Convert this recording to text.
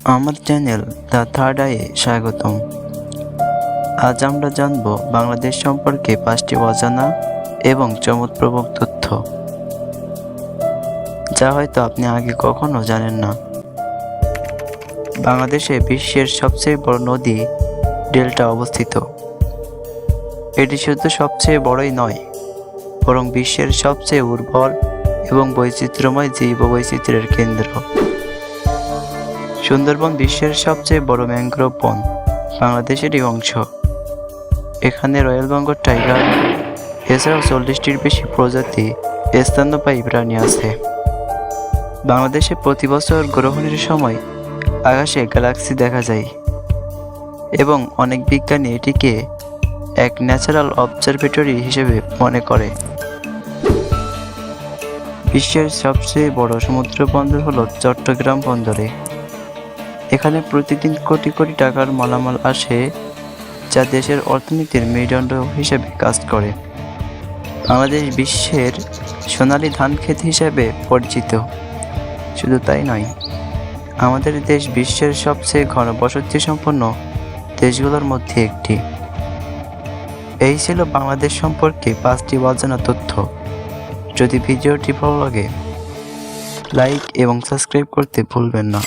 আমার channel the third আইয়ে স্বাগতম। আজ আমরা জানব বাংলাদেশ সম্পর্কে 5টি অজানা এবং চমকপ্রদ তথ্য, যা হয়তো আপনি আগে কখনো জানেন না। বাংলাদেশে বিশ্বের সবচেয়ে বড় নদী ডেল্টা অবস্থিত। এটি শুধু সবচেয়ে বড়ই নয়, বরং বিশ্বের সবচেয়ে উর্বর এবং বৈচিত্র্যময় জীববৈচিত্র্যের কেন্দ্র। সুন্দরবন বিশ্বের সবচেয়ে বড় ম্যানগ্রোভ বন বাংলাদেশেরই অংশ। এখানে রয়্যাল বেঙ্গল টাইগার এছাড়াও 40টির বেশি প্রজাতি স্তন্যপায়ী প্রাণী আছে। বাংলাদেশে প্রতি বছর গ্রহণের সময় আকাশে গ্যালাক্সি দেখা যায় এবং অনেক বিজ্ঞানী এটিকে এক ন্যাচারাল অবজারভেটরি হিসেবে মনে করে। বিশ্বের সবচেয়ে বড় সমুদ্র বন্দর হলো চট্টগ্রাম বন্দরে। এখানে প্রতিদিন কোটি কোটি টাকার মালামাল আসে, যা দেশের অর্থনীতির মেরুদণ্ড হিসেবে কাজ করে। বাংলাদেশ বিশ্বের সোনালী ধানক্ষেত হিসেবে পরিচিত। শুধু তাই নয়, আমাদের দেশ বিশ্বের সবচেয়ে ঘনবসতি সম্পন্ন দেশগুলোর মধ্যে একটি। এই ছিল বাংলাদেশ সম্পর্কে 5টি অজানা তথ্য। যদি ভিডিওটি ভালো লাগে, লাইক এবং সাবস্ক্রাইব করতে ভুলবেন না।